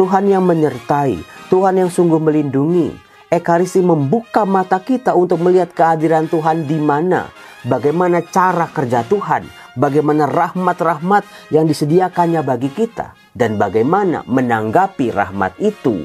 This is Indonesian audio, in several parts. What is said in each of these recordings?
Tuhan yang menyertai, Tuhan yang sungguh melindungi. Ekaristi membuka mata kita untuk melihat kehadiran Tuhan di mana, bagaimana cara kerja Tuhan, bagaimana rahmat-rahmat yang disediakannya bagi kita, dan bagaimana menanggapi rahmat itu.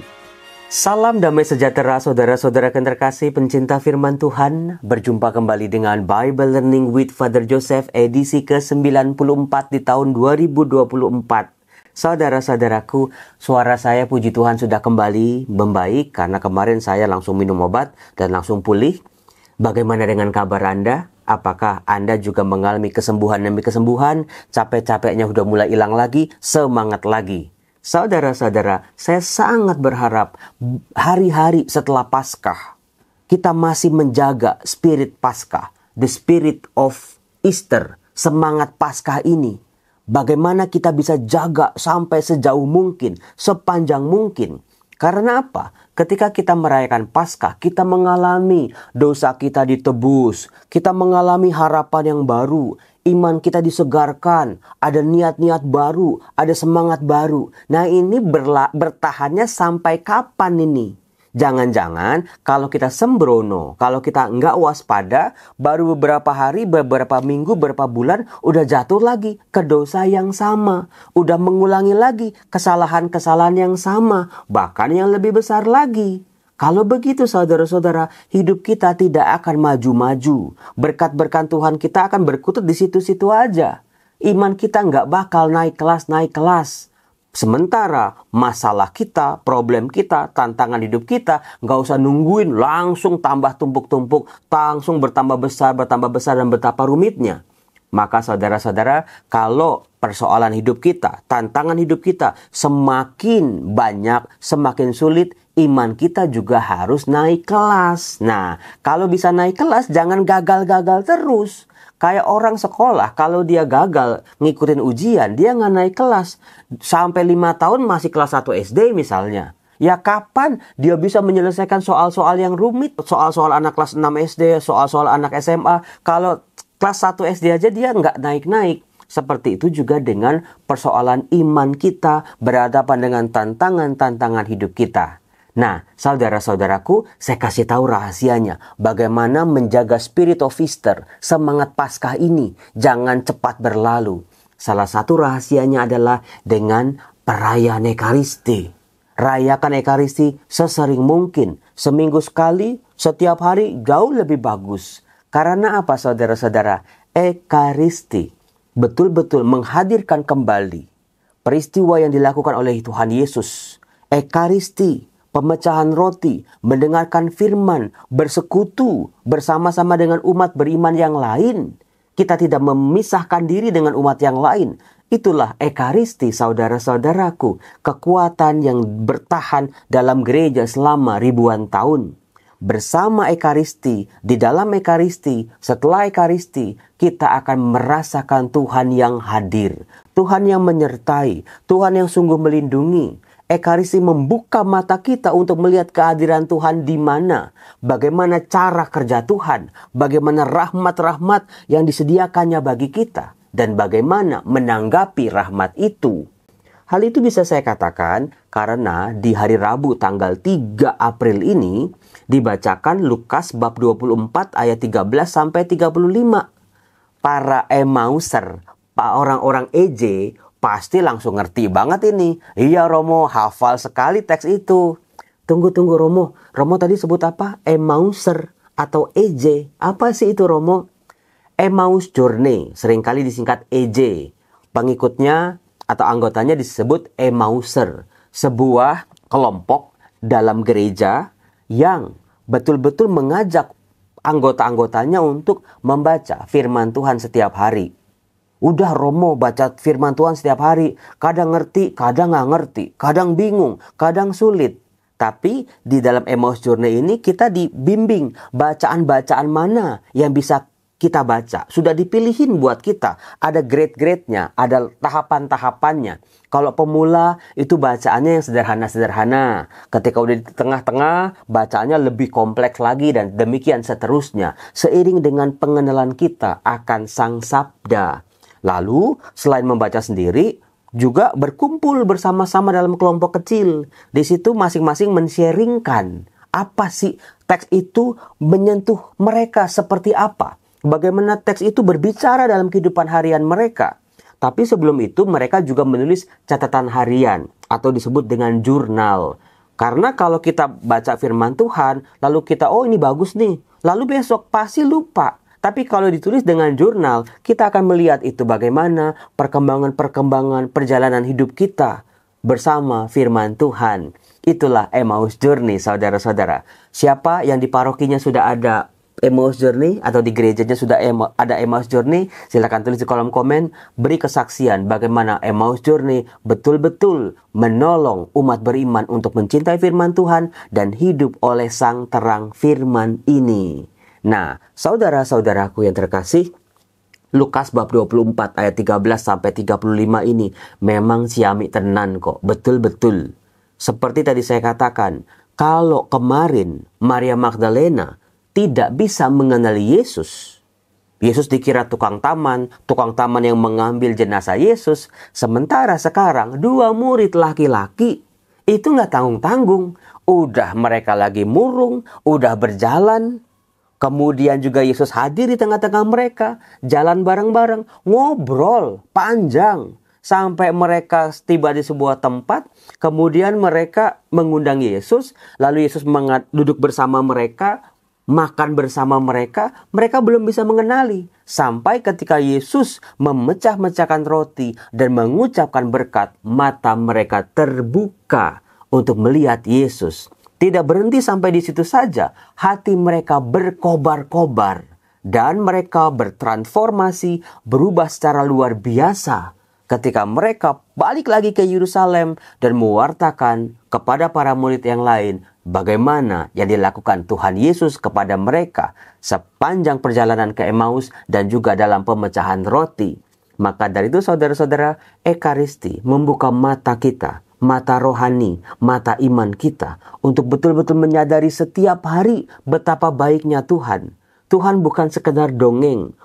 Salam damai sejahtera saudara-saudara yang terkasih pencinta firman Tuhan. Berjumpa kembali dengan Bible Learning with Father Joseph edisi ke-94 di tahun 2024. Saudara-saudaraku, suara saya puji Tuhan sudah kembali membaik karena kemarin saya langsung minum obat dan langsung pulih. Bagaimana dengan kabar Anda? Apakah Anda juga mengalami kesembuhan demi kesembuhan? Capek-capeknya sudah mulai hilang lagi, semangat lagi. Saudara-saudara, saya sangat berharap hari-hari setelah Paskah kita masih menjaga spirit Paskah, the spirit of Easter, semangat Paskah ini. Bagaimana kita bisa jaga sampai sejauh mungkin, sepanjang mungkin. Karena apa? Ketika kita merayakan Paskah, kita mengalami dosa kita ditebus. Kita mengalami harapan yang baru. Iman kita disegarkan. Ada niat-niat baru. Ada semangat baru. Nah ini bertahannya sampai kapan ini? Jangan-jangan kalau kita sembrono, kalau kita nggak waspada, baru beberapa hari, beberapa minggu, beberapa bulan, udah jatuh lagi ke dosa yang sama. Udah mengulangi lagi kesalahan-kesalahan yang sama, bahkan yang lebih besar lagi. Kalau begitu saudara-saudara, hidup kita tidak akan maju-maju. Berkat-berkat Tuhan kita akan berkutut di situ-situ aja. Iman kita nggak bakal naik kelas. Sementara masalah kita, problem kita, tantangan hidup kita nggak usah nungguin langsung tambah tumpuk-tumpuk, langsung bertambah besar dan betapa rumitnya. Maka saudara-saudara, kalau persoalan hidup kita, tantangan hidup kita semakin banyak, semakin sulit, iman kita juga harus naik kelas. Nah, kalau bisa naik kelas jangan gagal-gagal terus. Kayak orang sekolah, kalau dia gagal ngikutin ujian, dia nggak naik kelas. Sampai 5 tahun masih kelas 1 SD misalnya. Ya kapan dia bisa menyelesaikan soal-soal yang rumit? Soal-soal anak kelas 6 SD, soal-soal anak SMA. Kalau kelas 1 SD aja dia nggak naik-naik. Seperti itu juga dengan persoalan iman kita berhadapan dengan tantangan-tantangan hidup kita. Nah, saudara-saudaraku, saya kasih tahu rahasianya. Bagaimana menjaga spirit of Easter, semangat Paskah ini, jangan cepat berlalu. Salah satu rahasianya adalah dengan perayaan Ekaristi. Rayakan Ekaristi sesering mungkin. Seminggu sekali, setiap hari jauh lebih bagus. Karena apa saudara-saudara? Ekaristi betul-betul menghadirkan kembali peristiwa yang dilakukan oleh Tuhan Yesus. Ekaristi, pemecahan roti, mendengarkan firman, bersekutu bersama-sama dengan umat beriman yang lain. Kita tidak memisahkan diri dengan umat yang lain. Itulah Ekaristi saudara-saudaraku, kekuatan yang bertahan dalam gereja selama ribuan tahun. Bersama Ekaristi, di dalam Ekaristi, setelah Ekaristi, kita akan merasakan Tuhan yang hadir. Tuhan yang menyertai, Tuhan yang sungguh melindungi. Ekaristi membuka mata kita untuk melihat kehadiran Tuhan di mana, bagaimana cara kerja Tuhan, bagaimana rahmat-rahmat yang disediakannya bagi kita, dan bagaimana menanggapi rahmat itu. Hal itu bisa saya katakan karena di hari Rabu tanggal 3 April ini dibacakan Lukas bab 24 ayat 13 sampai 35. Para Emauser, orang-orang EJ, pasti langsung ngerti banget ini. Iya Romo, hafal sekali teks itu. Tunggu Romo. Romo tadi sebut apa? Emauser atau EJ. Apa sih itu Romo? Emmaus Journey, seringkali disingkat EJ. Pengikutnya atau anggotanya disebut Emmauser. Sebuah kelompok dalam gereja yang betul-betul mengajak anggota-anggotanya untuk membaca firman Tuhan setiap hari. Udah Romo baca firman Tuhan setiap hari. Kadang ngerti, kadang nggak ngerti. Kadang bingung, kadang sulit. Tapi di dalam Emmaus Journey ini kita dibimbing bacaan-bacaan mana yang bisa kita baca. Sudah dipilihin buat kita. Ada grade-grade-nya, ada tahapan-tahapannya. Kalau pemula itu bacaannya yang sederhana-sederhana. Ketika udah di tengah-tengah, bacaannya lebih kompleks lagi dan demikian seterusnya. Seiring dengan pengenalan kita akan Sang Sabda. Lalu, selain membaca sendiri, juga berkumpul bersama-sama dalam kelompok kecil. Di situ masing-masing men-sharingkan apa sih teks itu menyentuh mereka seperti apa. Bagaimana teks itu berbicara dalam kehidupan harian mereka. Tapi sebelum itu mereka juga menulis catatan harian atau disebut dengan jurnal. Karena kalau kita baca firman Tuhan, lalu kita, oh ini bagus nih. Lalu besok pasti lupa. Tapi kalau ditulis dengan jurnal, kita akan melihat itu bagaimana perkembangan-perkembangan perjalanan hidup kita bersama firman Tuhan. Itulah Emmaus Journey, saudara-saudara. Siapa yang di parokinya sudah ada Emmaus Journey atau di gerejanya sudah ada Emmaus Journey, silakan tulis di kolom komen, beri kesaksian bagaimana Emmaus Journey betul-betul menolong umat beriman untuk mencintai firman Tuhan dan hidup oleh sang terang firman ini. Nah, saudara-saudaraku yang terkasih, Lukas bab 24 ayat 13 sampai 35 ini memang siami tenan kok, betul-betul. Seperti tadi saya katakan, kalau kemarin Maria Magdalena tidak bisa mengenali Yesus. Yesus dikira tukang taman yang mengambil jenazah Yesus. Sementara sekarang 2 murid laki-laki itu nggak tanggung-tanggung. Udah mereka lagi murung, udah berjalan. Kemudian juga Yesus hadir di tengah-tengah mereka. Jalan bareng-bareng, ngobrol panjang. Sampai mereka tiba di sebuah tempat. Kemudian mereka mengundang Yesus. Lalu Yesus duduk bersama mereka, makan bersama mereka, mereka belum bisa mengenali. Sampai ketika Yesus memecah-mecahkan roti dan mengucapkan berkat, mata mereka terbuka untuk melihat Yesus. Tidak berhenti sampai di situ saja, hati mereka berkobar-kobar. Dan mereka bertransformasi, berubah secara luar biasa. Ketika mereka balik lagi ke Yerusalem dan mewartakan kepada para murid yang lain bagaimana yang dilakukan Tuhan Yesus kepada mereka sepanjang perjalanan ke Emmaus dan juga dalam pemecahan roti. Maka dari itu saudara-saudara, Ekaristi membuka mata kita, mata rohani, mata iman kita untuk betul-betul menyadari setiap hari betapa baiknya Tuhan. Tuhan bukan sekedar dongeng,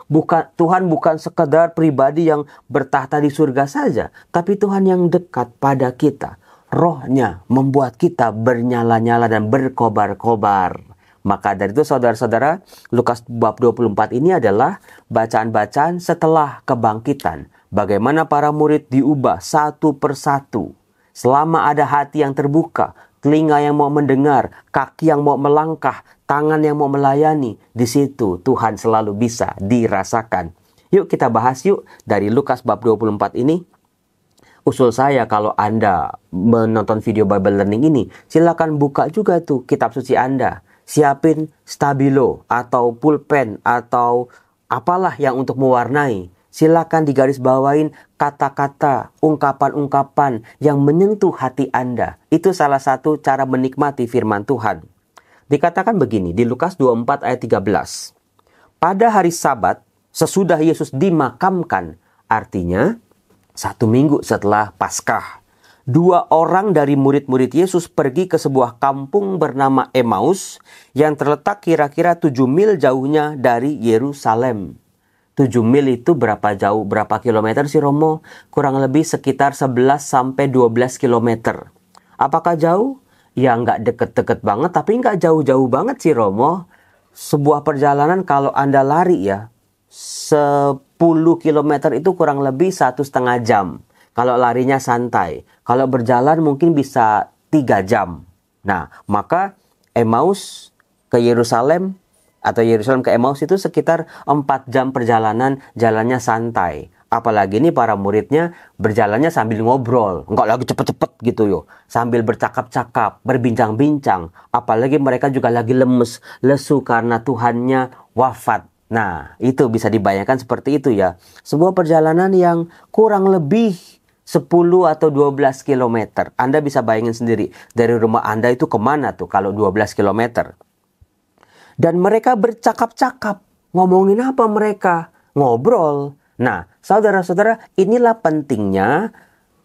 Tuhan bukan sekedar pribadi yang bertahta di surga saja, tapi Tuhan yang dekat pada kita. Rohnya membuat kita bernyala-nyala dan berkobar-kobar. Maka dari itu saudara-saudara, Lukas bab 24 ini adalah bacaan-bacaan setelah kebangkitan. Bagaimana para murid diubah satu persatu. Selama ada hati yang terbuka, telinga yang mau mendengar, kaki yang mau melangkah, tangan yang mau melayani, di situ Tuhan selalu bisa dirasakan. Yuk kita bahas yuk dari Lukas bab 24 ini. Usul saya kalau Anda menonton video Bible Learning ini, silakan buka juga tuh kitab suci Anda. Siapin stabilo atau pulpen atau apalah yang untuk mewarnai. Silakan digaris bawain kata-kata, ungkapan-ungkapan yang menyentuh hati Anda. Itu salah satu cara menikmati firman Tuhan. Dikatakan begini di Lukas 24 ayat 13. Pada hari Sabat, sesudah Yesus dimakamkan, artinya 1 minggu setelah Paskah, 2 orang dari murid-murid Yesus pergi ke sebuah kampung bernama Emmaus yang terletak kira-kira 7 mil jauhnya dari Yerusalem. 7 mil itu berapa jauh, berapa kilometer sih Romo? Kurang lebih sekitar 11 sampai 12 kilometer. Apakah jauh? Ya nggak deket-deket banget, tapi nggak jauh-jauh banget sih Romo. Sebuah perjalanan kalau Anda lari ya, 10 kilometer itu kurang lebih 1,5 jam. Kalau larinya santai. Kalau berjalan mungkin bisa 3 jam. Nah, maka Emmaus ke Yerusalem atau Yerusalem ke Emmaus itu sekitar 4 jam perjalanan, jalannya santai. Apalagi ini para muridnya berjalannya sambil ngobrol. Enggak lagi cepet-cepet gitu yo. Sambil bercakap-cakap, berbincang-bincang. Apalagi mereka juga lagi lemes, lesu karena Tuhannya wafat. Nah, itu bisa dibayangkan seperti itu ya. Sebuah perjalanan yang kurang lebih 10 atau 12 kilometer. Anda bisa bayangin sendiri. Dari rumah Anda itu kemana tuh kalau 12 kilometer. Dan mereka bercakap-cakap. Ngomongin apa mereka? Ngobrol. Nah, saudara-saudara, inilah pentingnya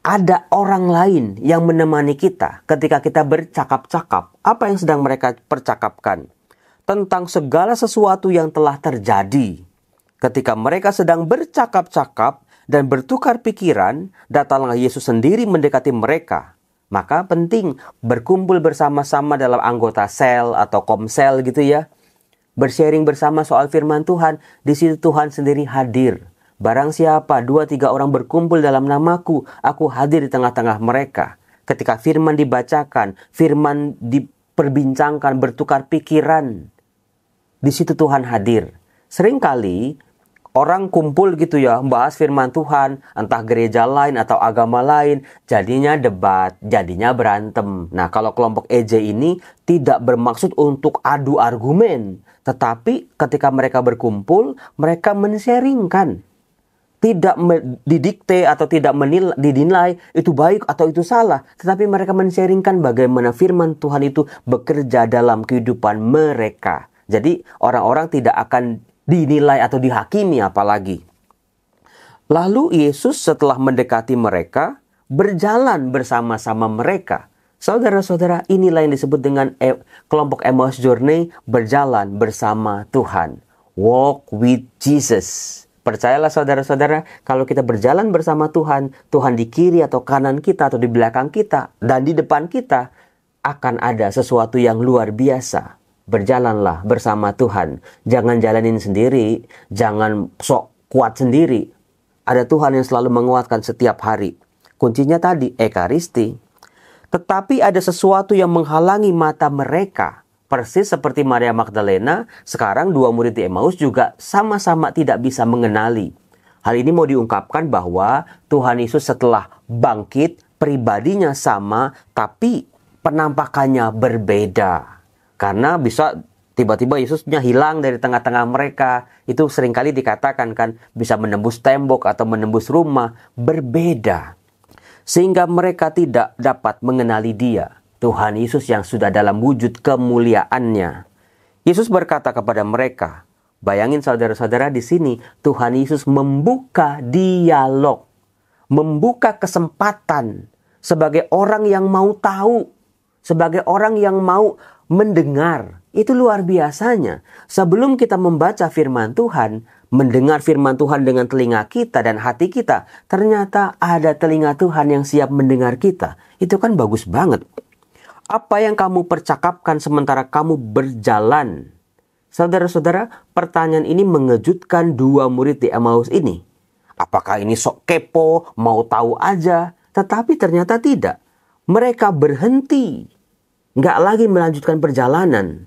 ada orang lain yang menemani kita ketika kita bercakap-cakap. Apa yang sedang mereka percakapkan? Tentang segala sesuatu yang telah terjadi. Ketika mereka sedang bercakap-cakap, dan bertukar pikiran, datanglah Yesus sendiri mendekati mereka. Maka penting berkumpul bersama-sama dalam anggota sel atau komsel gitu ya. Bersharing bersama soal firman Tuhan, di situ Tuhan sendiri hadir. Barang siapa 2-3 orang berkumpul dalam namaku, aku hadir di tengah-tengah mereka. Ketika firman dibacakan, firman diperbincangkan, bertukar pikiran, di situ Tuhan hadir. Seringkali orang kumpul gitu ya, membahas firman Tuhan, entah gereja lain atau agama lain, jadinya debat, jadinya berantem. Nah, kalau kelompok EJ ini tidak bermaksud untuk adu argumen, tetapi ketika mereka berkumpul, mereka men-sharingkan. Tidak didikte atau tidak dinilai itu baik atau itu salah, tetapi mereka men-sharingkan bagaimana firman Tuhan itu bekerja dalam kehidupan mereka. Jadi orang-orang tidak akan dinilai atau dihakimi apalagi. Lalu Yesus setelah mendekati mereka, berjalan bersama-sama mereka. Saudara-saudara, inilah yang disebut dengan kelompok Emmaus Journey, berjalan bersama Tuhan. Walk with Jesus. Percayalah saudara-saudara, kalau kita berjalan bersama Tuhan, Tuhan di kiri atau kanan kita atau di belakang kita dan di depan kita, akan ada sesuatu yang luar biasa. Berjalanlah bersama Tuhan. Jangan jalanin sendiri. Jangan sok kuat sendiri. Ada Tuhan yang selalu menguatkan setiap hari. Kuncinya tadi, ekaristi. Tetapi ada sesuatu yang menghalangi mata mereka. Persis seperti Maria Magdalena, sekarang 2 murid di Emmaus juga sama-sama tidak bisa mengenali. Hal ini mau diungkapkan bahwa Tuhan Yesus setelah bangkit, pribadinya sama, tapi penampakannya berbeda. Karena bisa tiba-tiba Yesusnya hilang dari tengah-tengah mereka. Itu seringkali dikatakan kan bisa menembus tembok atau menembus rumah. Berbeda. Sehingga mereka tidak dapat mengenali Dia. Tuhan Yesus yang sudah dalam wujud kemuliaannya. Yesus berkata kepada mereka. Bayangin saudara-saudara, di sini Tuhan Yesus membuka dialog. Membuka kesempatan. Sebagai orang yang mau tahu. Sebagai orang yang mau mendengar. Itu luar biasanya. Sebelum kita membaca firman Tuhan, mendengar firman Tuhan dengan telinga kita dan hati kita, ternyata ada telinga Tuhan yang siap mendengar kita. Itu kan bagus banget. Apa yang kamu percakapkan sementara kamu berjalan? Saudara-saudara, pertanyaan ini mengejutkan 2 murid di Emmaus ini. Apakah ini sok kepo, mau tahu aja? Tetapi ternyata tidak. Mereka berhenti. Nggak lagi melanjutkan perjalanan.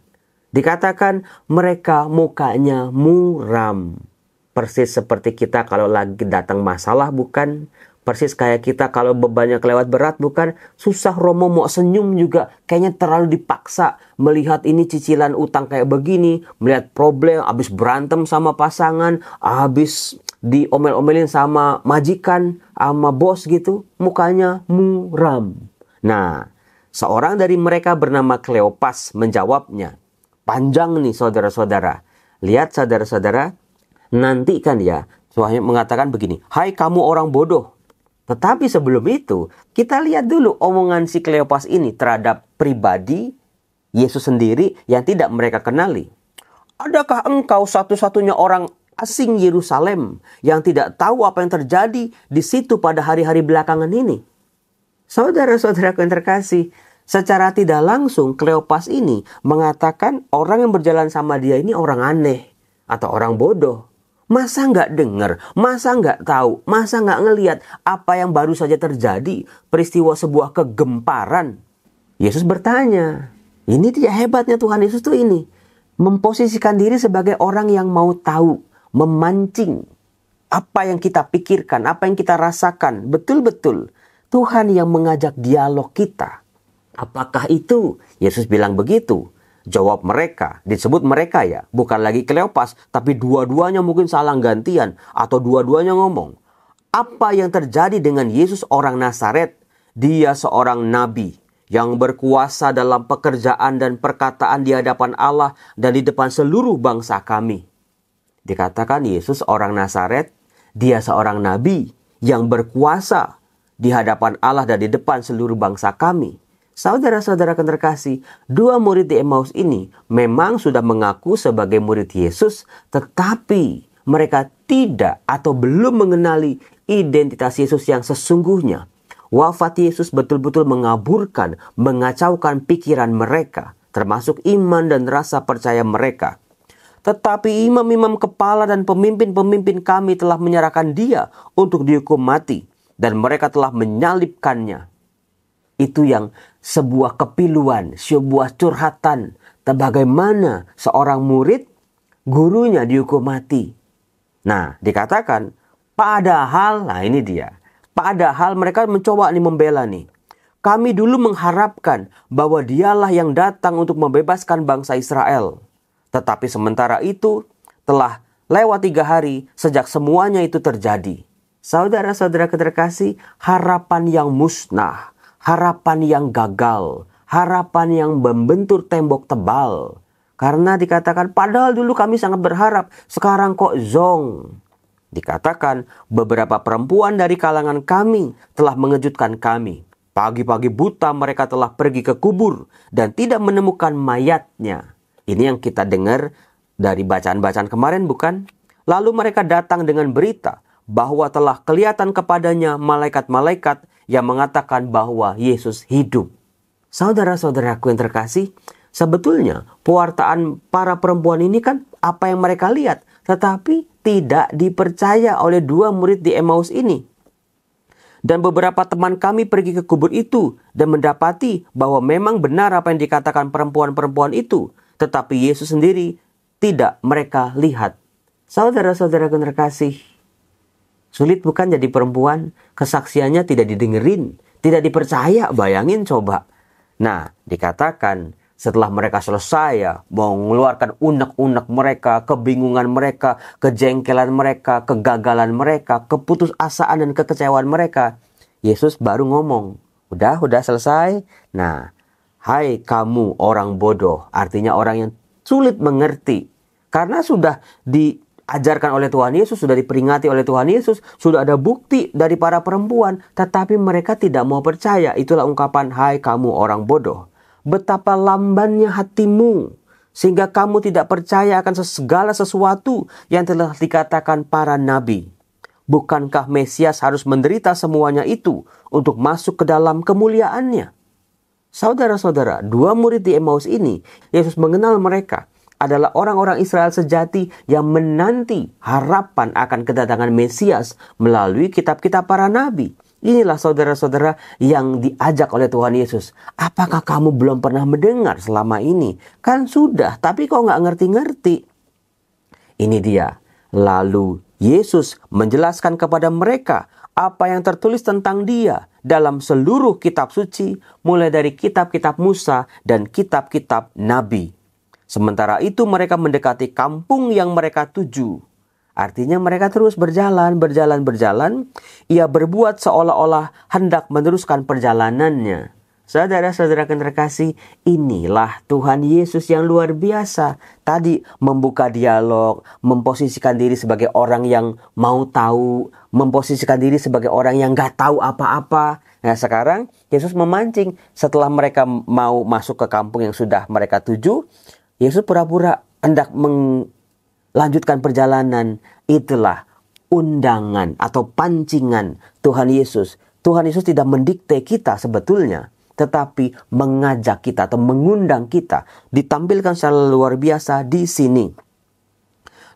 Dikatakan mereka mukanya muram. Persis seperti kita kalau lagi datang masalah, bukan? Persis kayak kita kalau bebannya kelewat berat, bukan? Susah Romo mau senyum juga. Kayaknya terlalu dipaksa. Melihat ini cicilan utang kayak begini. Melihat problem, habis berantem sama pasangan. Habis diomel-omelin sama majikan, sama bos gitu. Mukanya muram. Nah, seorang dari mereka bernama Kleopas menjawabnya. Panjang nih saudara-saudara. Lihat saudara-saudara, nanti kan ya, suaminya mengatakan begini. Hai kamu orang bodoh. Tetapi sebelum itu, kita lihat dulu omongan si Kleopas ini terhadap pribadi Yesus sendiri yang tidak mereka kenali. Adakah engkau satu-satunya orang asing Yerusalem yang tidak tahu apa yang terjadi di situ pada hari-hari belakangan ini? Saudara-saudaraku yang terkasih, secara tidak langsung Kleopas ini mengatakan orang yang berjalan sama dia ini orang aneh atau orang bodoh. Masa nggak dengar, masa nggak tahu, masa nggak ngelihat apa yang baru saja terjadi, peristiwa sebuah kegemparan. Yesus bertanya, ini dia hebatnya Tuhan Yesus tuh ini. Memposisikan diri sebagai orang yang mau tahu, memancing apa yang kita pikirkan, apa yang kita rasakan, betul-betul. Tuhan yang mengajak dialog kita. Apakah itu? Yesus bilang begitu. Jawab mereka. Disebut mereka ya. Bukan lagi Kleopas. Tapi dua-duanya mungkin salah gantian. Atau dua-duanya ngomong. Apa yang terjadi dengan Yesus orang Nazaret? Dia seorang nabi. Yang berkuasa dalam pekerjaan dan perkataan di hadapan Allah. Dan di depan seluruh bangsa kami. Dikatakan Yesus orang Nazaret. Dia seorang nabi. Yang berkuasa di hadapan Allah dan di depan seluruh bangsa kami. Saudara-saudara terkasih, 2 murid di Emmaus ini memang sudah mengaku sebagai murid Yesus, tetapi mereka tidak atau belum mengenali identitas Yesus yang sesungguhnya. Wafat Yesus betul-betul mengaburkan, mengacaukan pikiran mereka, termasuk iman dan rasa percaya mereka. Tetapi imam-imam kepala dan pemimpin-pemimpin kami telah menyerahkan dia untuk dihukum mati, dan mereka telah menyalibkannya. Itu yang sebuah kepiluan, sebuah curhatan, bagaimana seorang murid gurunya dihukum mati. Nah, dikatakan padahal, nah ini dia. Padahal mereka mencoba membela nih. Kami dulu mengharapkan bahwa dialah yang datang untuk membebaskan bangsa Israel. Tetapi sementara itu telah lewat 3 hari sejak semuanya itu terjadi. Saudara-saudara terkasih, harapan yang musnah, harapan yang gagal, harapan yang membentur tembok tebal. Karena dikatakan padahal dulu kami sangat berharap, sekarang kok zong. Dikatakan beberapa perempuan dari kalangan kami telah mengejutkan kami. Pagi-pagi buta mereka telah pergi ke kubur dan tidak menemukan mayatnya. Ini yang kita dengar dari bacaan-bacaan kemarin, bukan? Lalu mereka datang dengan berita bahwa telah kelihatan kepadanya malaikat-malaikat yang mengatakan bahwa Yesus hidup. Saudara-saudaraku yang terkasih, sebetulnya pewartaan para perempuan ini kan apa yang mereka lihat, tetapi tidak dipercaya oleh 2 murid di Emmaus ini. Dan beberapa teman kami pergi ke kubur itu dan mendapati bahwa memang benar apa yang dikatakan perempuan-perempuan itu, tetapi Yesus sendiri tidak mereka lihat. Saudara-saudara yang terkasih, sulit bukan jadi perempuan? Kesaksiannya tidak didengerin, tidak dipercaya, bayangin coba. Nah, dikatakan setelah mereka selesai mau mengeluarkan unek-unek mereka, kebingungan mereka, kejengkelan mereka, kegagalan mereka, keputusasaan dan kekecewaan mereka, Yesus baru ngomong, udah selesai. Nah, hai kamu orang bodoh, artinya orang yang sulit mengerti. Karena sudah diajarkan oleh Tuhan Yesus, sudah diperingati oleh Tuhan Yesus, sudah ada bukti dari para perempuan, tetapi mereka tidak mau percaya. Itulah ungkapan, hai kamu orang bodoh. Betapa lambannya hatimu, sehingga kamu tidak percaya akan segala sesuatu yang telah dikatakan para nabi. Bukankah Mesias harus menderita semuanya itu untuk masuk ke dalam kemuliaannya? Saudara-saudara, 2 murid di Emmaus ini, Yesus mengenal mereka adalah orang-orang Israel sejati yang menanti harapan akan kedatangan Mesias melalui kitab-kitab para nabi. Inilah saudara-saudara yang diajak oleh Tuhan Yesus. Apakah kamu belum pernah mendengar selama ini? Kan sudah, tapi kok nggak ngerti-ngerti? Ini dia. Lalu Yesus menjelaskan kepada mereka apa yang tertulis tentang dia dalam seluruh kitab suci, mulai dari kitab-kitab Musa dan kitab-kitab Nabi. Sementara itu mereka mendekati kampung yang mereka tuju. Artinya mereka terus berjalan. Ia berbuat seolah-olah hendak meneruskan perjalanannya. Saudara-saudara yang terkasih, inilah Tuhan Yesus yang luar biasa. Tadi membuka dialog, memposisikan diri sebagai orang yang mau tahu, memposisikan diri sebagai orang yang gak tahu apa-apa. Nah sekarang Yesus memancing setelah mereka mau masuk ke kampung yang sudah mereka tuju. Yesus pura-pura hendak lanjutkan perjalanan. Itulah undangan atau pancingan Tuhan Yesus. Tuhan Yesus tidak mendikte kita sebetulnya, tetapi mengajak kita atau mengundang kita. Ditampilkan secara luar biasa di sini.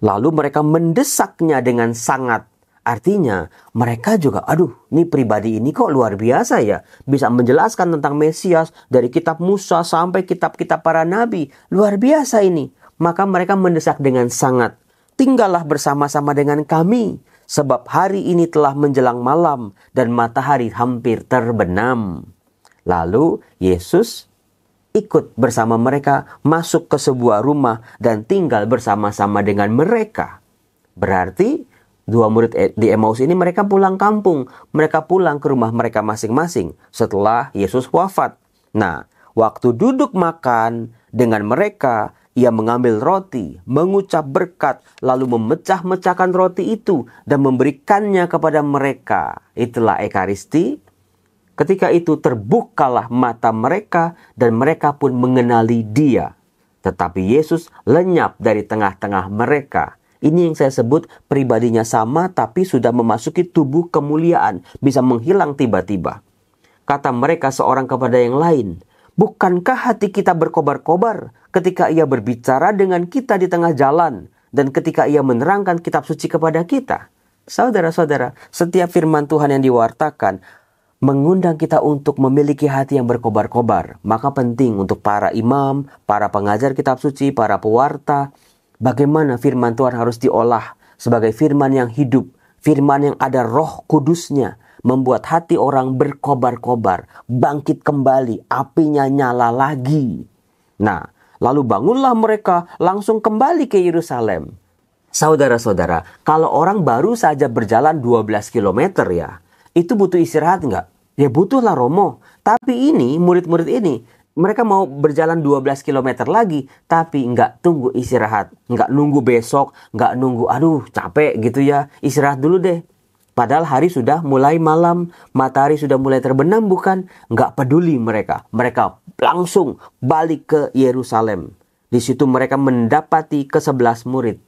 Lalu mereka mendesaknya dengan sangat. Artinya mereka juga, ini pribadi ini kok luar biasa ya. Bisa menjelaskan tentang Mesias dari kitab Musa sampai kitab-kitab para nabi. Luar biasa ini. Maka mereka mendesak dengan sangat. Tinggallah bersama-sama dengan kami, sebab hari ini telah menjelang malam dan matahari hampir terbenam. Lalu Yesus ikut bersama mereka masuk ke sebuah rumah dan tinggal bersama-sama dengan mereka. Berarti 2 murid di Emmaus ini mereka pulang kampung. Mereka pulang ke rumah mereka masing-masing setelah Yesus wafat. Nah, waktu duduk makan dengan mereka, ia mengambil roti, mengucap berkat, lalu memecah-mecahkan roti itu dan memberikannya kepada mereka. Itulah Ekaristi. Ketika itu terbukalah mata mereka dan mereka pun mengenali Dia. Tetapi Yesus lenyap dari tengah-tengah mereka. Ini yang saya sebut pribadinya sama tapi sudah memasuki tubuh kemuliaan, bisa menghilang tiba-tiba. Kata mereka seorang kepada yang lain, bukankah hati kita berkobar-kobar ketika ia berbicara dengan kita di tengah jalan dan ketika ia menerangkan kitab suci kepada kita? Saudara-saudara, setiap firman Tuhan yang diwartakan mengundang kita untuk memiliki hati yang berkobar-kobar. Maka penting untuk para imam, para pengajar kitab suci, para pewarta, bagaimana firman Tuhan harus diolah sebagai firman yang hidup, firman yang ada roh kudusnya, membuat hati orang berkobar-kobar, bangkit kembali, apinya nyala lagi. Nah, lalu bangunlah mereka langsung kembali ke Yerusalem. Saudara-saudara, kalau orang baru saja berjalan 12 km ya, itu butuh istirahat nggak? Ya butuhlah Romo. Tapi ini, murid-murid ini, mereka mau berjalan 12 km lagi, tapi nggak tunggu istirahat. Nggak nunggu besok, nggak nunggu, aduh capek gitu ya, istirahat dulu deh. Padahal hari sudah mulai malam, matahari sudah mulai terbenam bukan? Nggak peduli mereka. Mereka langsung balik ke Yerusalem. Di situ mereka mendapati ke-11 murid.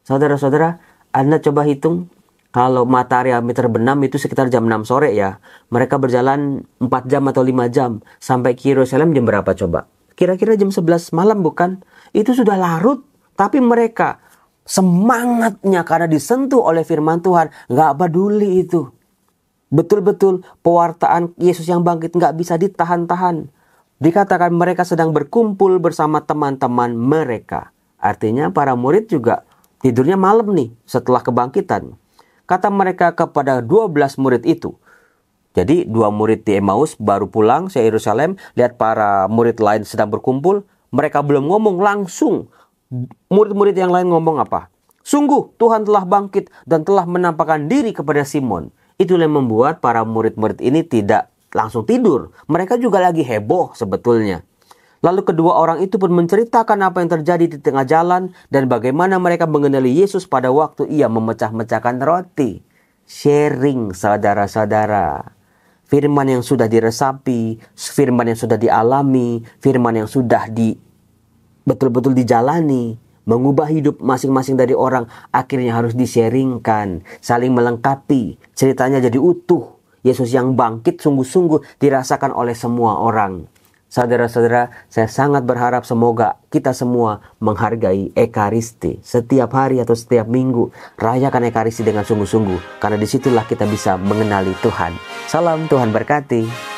Saudara-saudara, Anda coba hitung. Kalau matahari terbenam itu sekitar jam 6 sore ya. Mereka berjalan 4 jam atau 5 jam. Sampai ke Yerusalem jam berapa coba? Kira-kira jam 11 malam bukan? Itu sudah larut. Tapi mereka semangatnya karena disentuh oleh firman Tuhan. Nggak peduli itu. Betul-betul pewartaan Yesus yang bangkit nggak bisa ditahan-tahan. Dikatakan mereka sedang berkumpul bersama teman-teman mereka. Artinya para murid juga tidurnya malam nih setelah kebangkitan. Kata mereka kepada 12 murid itu. Jadi 2 murid di Emmaus baru pulang ke Yerusalem. Lihat para murid lain sedang berkumpul. Mereka belum ngomong langsung. Murid-murid yang lain ngomong apa? Sungguh Tuhan telah bangkit dan telah menampakkan diri kepada Simon. Itulah yang membuat para murid-murid ini tidak langsung tidur. Mereka juga lagi heboh sebetulnya. Lalu kedua orang itu pun menceritakan apa yang terjadi di tengah jalan dan bagaimana mereka mengenali Yesus pada waktu ia memecah-mecahkan roti. Sharing, saudara-saudara. Firman yang sudah diresapi, firman yang sudah dialami, firman yang sudah betul-betul dijalani, mengubah hidup masing-masing dari orang, akhirnya harus di-sharingkan, saling melengkapi, ceritanya jadi utuh. Yesus yang bangkit sungguh-sungguh dirasakan oleh semua orang. Saudara-saudara, saya sangat berharap semoga kita semua menghargai Ekaristi. Setiap hari atau setiap minggu, rayakan Ekaristi dengan sungguh-sungguh. Karena disitulah kita bisa mengenali Tuhan. Salam, Tuhan berkati.